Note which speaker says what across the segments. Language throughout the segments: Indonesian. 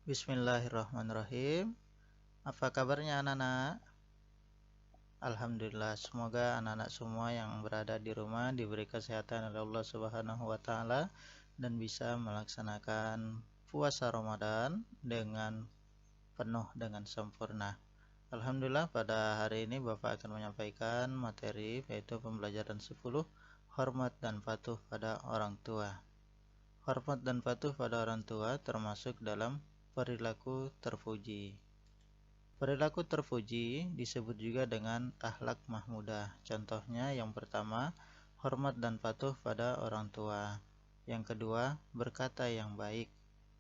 Speaker 1: Bismillahirrahmanirrahim. Apa kabarnya anak-anak? Alhamdulillah, semoga anak-anak semua yang berada di rumah diberi kesehatan oleh Allah Subhanahu wa taala dan bisa melaksanakan puasa Ramadan dengan penuh dengan sempurna. Alhamdulillah, pada hari ini Bapak akan menyampaikan materi yaitu pembelajaran 10 hormat dan patuh pada orang tua. Hormat dan patuh pada orang tua termasuk dalam perilaku terpuji. Perilaku terpuji disebut juga dengan akhlak mahmudah. Contohnya yang pertama, hormat dan patuh pada orang tua. Yang kedua, berkata yang baik.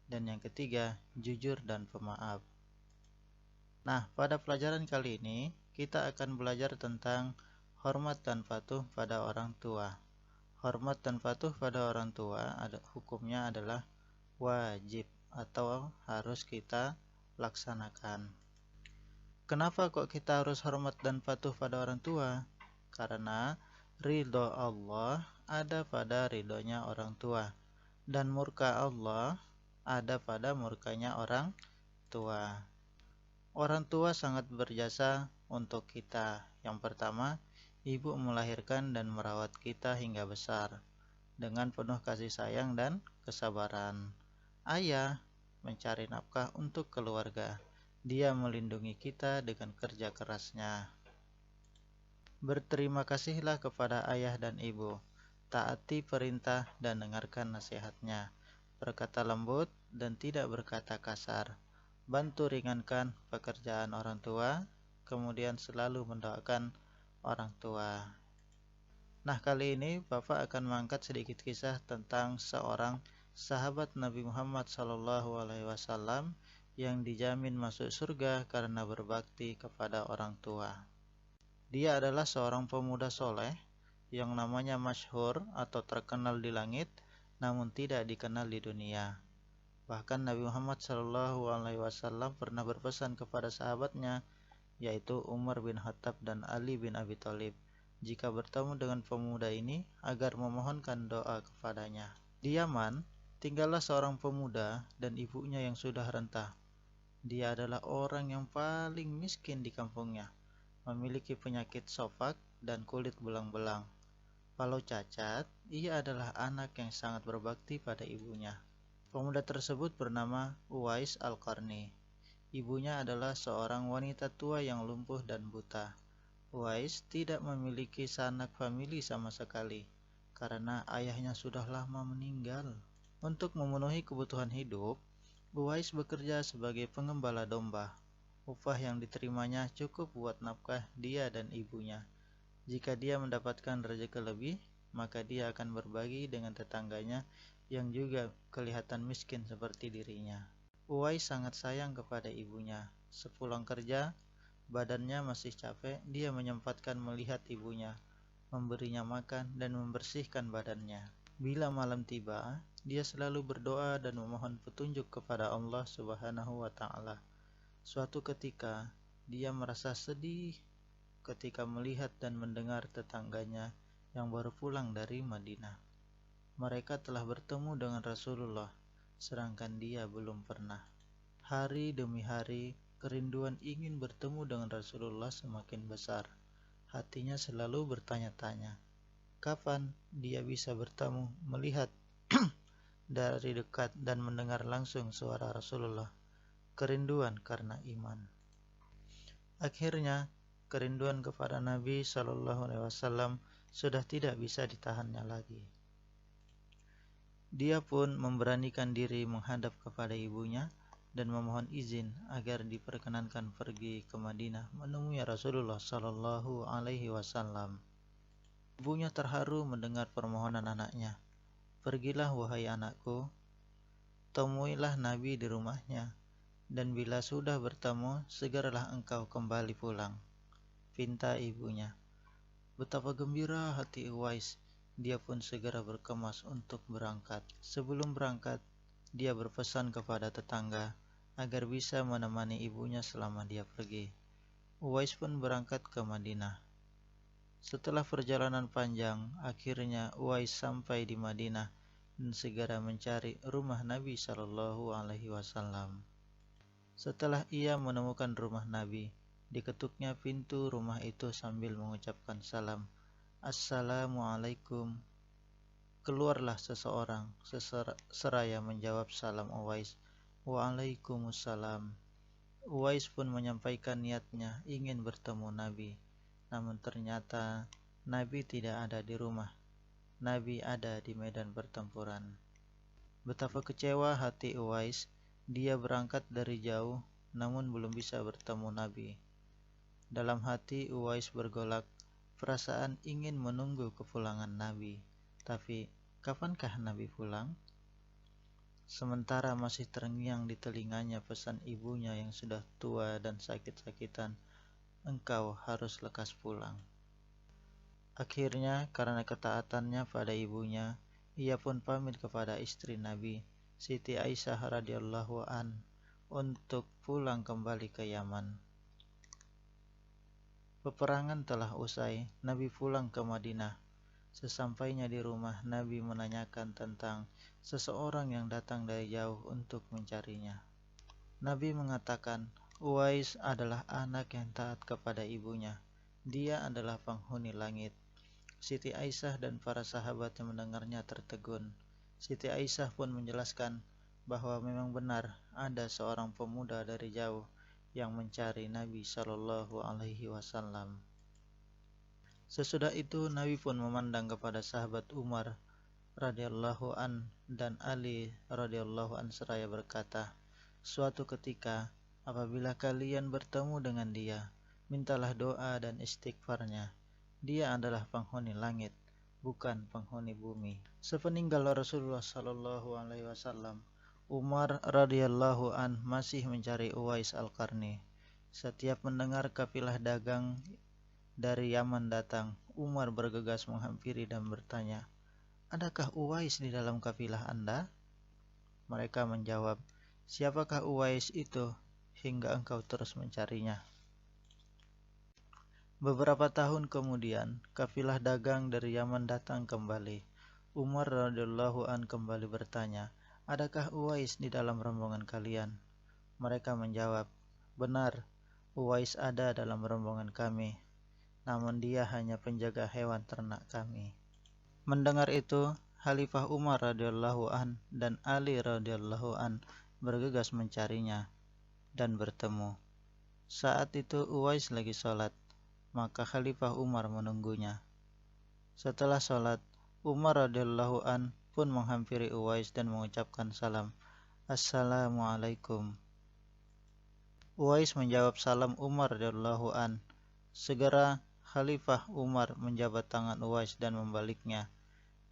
Speaker 1: Dan yang ketiga, jujur dan pemaaf. Nah, pada pelajaran kali ini kita akan belajar tentang hormat dan patuh pada orang tua. Hormat dan patuh pada orang tua hukumnya adalah wajib atau harus kita laksanakan. Kenapa kok kita harus hormat dan patuh pada orang tua? Karena ridho Allah ada pada ridhonya orang tua dan murka Allah ada pada murkanya orang tua. Orang tua sangat berjasa untuk kita. Yang pertama, ibu melahirkan dan merawat kita hingga besar dengan penuh kasih sayang dan kesabaran. Ayah mencari nafkah untuk keluarga. Dia melindungi kita dengan kerja kerasnya. Berterima kasihlah kepada ayah dan ibu. Taati perintah dan dengarkan nasihatnya. Berkata lembut dan tidak berkata kasar. Bantu ringankan pekerjaan orang tua, kemudian selalu mendoakan orang tua. Nah, kali ini Bapak akan mengangkat sedikit kisah tentang seorang sahabat Nabi Muhammad SAW yang dijamin masuk surga karena berbakti kepada orang tua. Dia adalah seorang pemuda soleh yang namanya masyhur atau terkenal di langit, namun tidak dikenal di dunia. Bahkan Nabi Muhammad SAW pernah berpesan kepada sahabatnya, yaitu Umar bin Khattab dan Ali bin Abi Thalib, jika bertemu dengan pemuda ini agar memohonkan doa kepadanya. Di Yaman, tinggallah seorang pemuda dan ibunya yang sudah renta. Dia adalah orang yang paling miskin di kampungnya, memiliki penyakit sofak dan kulit belang-belang. Walau cacat, ia adalah anak yang sangat berbakti pada ibunya. Pemuda tersebut bernama Uwais Al-Qarni. Ibunya adalah seorang wanita tua yang lumpuh dan buta. Uwais tidak memiliki sanak famili sama sekali, karena ayahnya sudah lama meninggal. Untuk memenuhi kebutuhan hidup, Uwais bekerja sebagai pengembala domba. Upah yang diterimanya cukup buat nafkah dia dan ibunya. Jika dia mendapatkan rezeki lebih, maka dia akan berbagi dengan tetangganya yang juga kelihatan miskin seperti dirinya. Uwais sangat sayang kepada ibunya. Sepulang kerja, badannya masih capek, dia menyempatkan melihat ibunya, memberinya makan dan membersihkan badannya. Bila malam tiba, dia selalu berdoa dan memohon petunjuk kepada Allah Subhanahu wa taala. Suatu ketika, dia merasa sedih ketika melihat dan mendengar tetangganya yang baru pulang dari Madinah. Mereka telah bertemu dengan Rasulullah, sedangkan dia belum pernah. Hari demi hari, kerinduan ingin bertemu dengan Rasulullah semakin besar. Hatinya selalu bertanya-tanya, kapan dia bisa bertemu, melihat dari dekat dan mendengar langsung suara Rasulullah. Kerinduan karena iman. Akhirnya, kerinduan kepada Nabi SAW sudah tidak bisa ditahannya lagi. Dia pun memberanikan diri menghadap kepada ibunya dan memohon izin agar diperkenankan pergi ke Madinah menemui Rasulullah Shallallahu Alaihi Wasallam. Ibunya terharu mendengar permohonan anaknya. Pergilah wahai anakku, temuilah Nabi di rumahnya, dan bila sudah bertemu, segeralah engkau kembali pulang. Pinta ibunya. Betapa gembira hati Uwais. Dia pun segera berkemas untuk berangkat. Sebelum berangkat, dia berpesan kepada tetangga agar bisa menemani ibunya selama dia pergi. Uwais pun berangkat ke Madinah. Setelah perjalanan panjang, akhirnya Uwais sampai di Madinah dan segera mencari rumah Nabi Shallallahu Alaihi Wasallam. Setelah ia menemukan rumah Nabi, diketuknya pintu rumah itu sambil mengucapkan salam. Assalamualaikum. Keluarlah seseorang seraya menjawab salam Uwais. Waalaikumsalam. Uwais pun menyampaikan niatnya ingin bertemu Nabi. Namun ternyata Nabi tidak ada di rumah. Nabi ada di medan pertempuran. Betapa kecewa hati Uwais. Dia berangkat dari jauh, namun belum bisa bertemu Nabi. Dalam hati Uwais bergolak, perasaan ingin menunggu kepulangan Nabi. Tapi, kapankah Nabi pulang? Sementara masih terngiang di telinganya pesan ibunya yang sudah tua dan sakit-sakitan, engkau harus lekas pulang. Akhirnya, karena ketaatannya pada ibunya, ia pun pamit kepada istri Nabi, Siti Aisyah radhiyallahu an, untuk pulang kembali ke Yaman. Peperangan telah usai, Nabi pulang ke Madinah. Sesampainya di rumah, Nabi menanyakan tentang seseorang yang datang dari jauh untuk mencarinya. Nabi mengatakan, Uwais adalah anak yang taat kepada ibunya. Dia adalah penghuni langit. Siti Aisyah dan para sahabat yang mendengarnya tertegun. Siti Aisyah pun menjelaskan bahwa memang benar ada seorang pemuda dari jauh yang mencari Nabi Shallallahu Alaihi Wasallam. Sesudah itu Nabi pun memandang kepada sahabat Umar radhiyallahu an dan Ali radhiyallahu an seraya berkata, suatu ketika apabila kalian bertemu dengan dia, mintalah doa dan istighfarnya. Dia adalah penghuni langit, bukan penghuni bumi. Sepeninggal Rasulullah sallallahu alaihi wasallam, Umar radhiyallahu an masih mencari Uwais Al-Qarni. Setiap mendengar kafilah dagang dari Yaman datang, Umar bergegas menghampiri dan bertanya, adakah Uwais di dalam kafilah Anda? Mereka menjawab, siapakah Uwais itu hingga engkau terus mencarinya? Beberapa tahun kemudian, kafilah dagang dari Yaman datang kembali. Umar radhiyallahu an kembali bertanya, adakah Uwais di dalam rombongan kalian? Mereka menjawab, benar, Uwais ada dalam rombongan kami. Namun dia hanya penjaga hewan ternak kami. Mendengar itu, Khalifah Umar radhiyallahu an dan Ali radhiyallahu an bergegas mencarinya dan bertemu. Saat itu Uwais lagi sholat, maka Khalifah Umar menunggunya. Setelah sholat, Umar radhiyallahu an pun menghampiri Uwais dan mengucapkan salam. Assalamualaikum. Uwais menjawab salam Umar radhiyallahu an. Segera Khalifah Umar menjabat tangan Uwais dan membaliknya.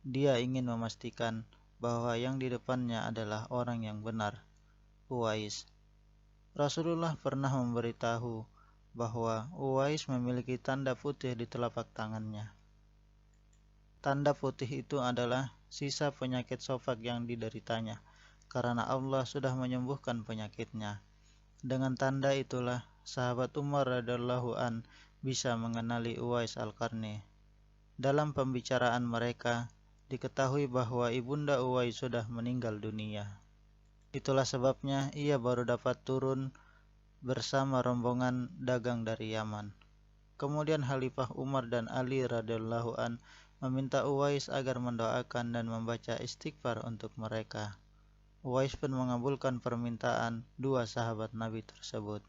Speaker 1: Dia ingin memastikan bahwa yang di depannya adalah orang yang benar, Uwais. Rasulullah pernah memberitahu bahwa Uwais memiliki tanda putih di telapak tangannya. Tanda putih itu adalah sisa penyakit sofak yang dideritanya, karena Allah sudah menyembuhkan penyakitnya. Dengan tanda itulah sahabat Umar radhiyallahu an bisa mengenali Uwais Al-Qarni. Dalam pembicaraan mereka, diketahui bahwa ibunda Uwais sudah meninggal dunia. Itulah sebabnya ia baru dapat turun bersama rombongan dagang dari Yaman. Kemudian Khalifah Umar dan Ali radhiyallahu an meminta Uwais agar mendoakan dan membaca istighfar untuk mereka. Uwais pun mengabulkan permintaan dua sahabat Nabi tersebut.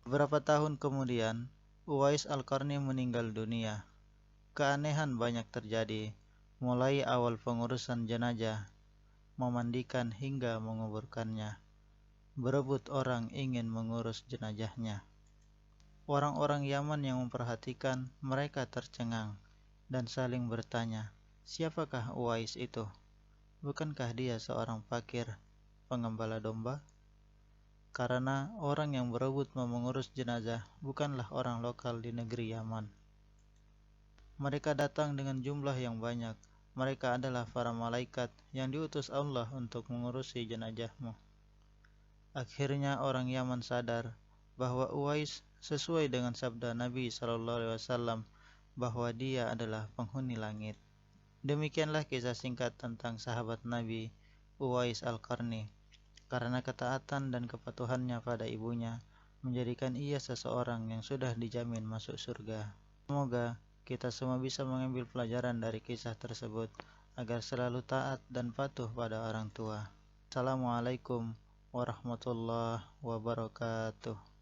Speaker 1: Beberapa tahun kemudian, Uwais Al-Qarni meninggal dunia. Keanehan banyak terjadi, mulai awal pengurusan jenazah, memandikan hingga menguburkannya. Berebut orang ingin mengurus jenazahnya. Orang-orang Yaman yang memperhatikan mereka tercengang dan saling bertanya, siapakah Uwais itu? Bukankah dia seorang fakir, pengembala domba? Karena orang yang berebut mengurus jenazah bukanlah orang lokal di negeri Yaman. Mereka datang dengan jumlah yang banyak. Mereka adalah para malaikat yang diutus Allah untuk mengurusi jenazahmu. Akhirnya orang Yaman sadar bahwa Uwais sesuai dengan sabda Nabi SAW bahwa dia adalah penghuni langit. Demikianlah kisah singkat tentang sahabat Nabi Uwais Al-Qarni. karena ketaatan dan kepatuhannya pada ibunya menjadikan ia seseorang yang sudah dijamin masuk surga. Semoga kita semua bisa mengambil pelajaran dari kisah tersebut agar selalu taat dan patuh pada orang tua. Assalamualaikum warahmatullahi wabarakatuh.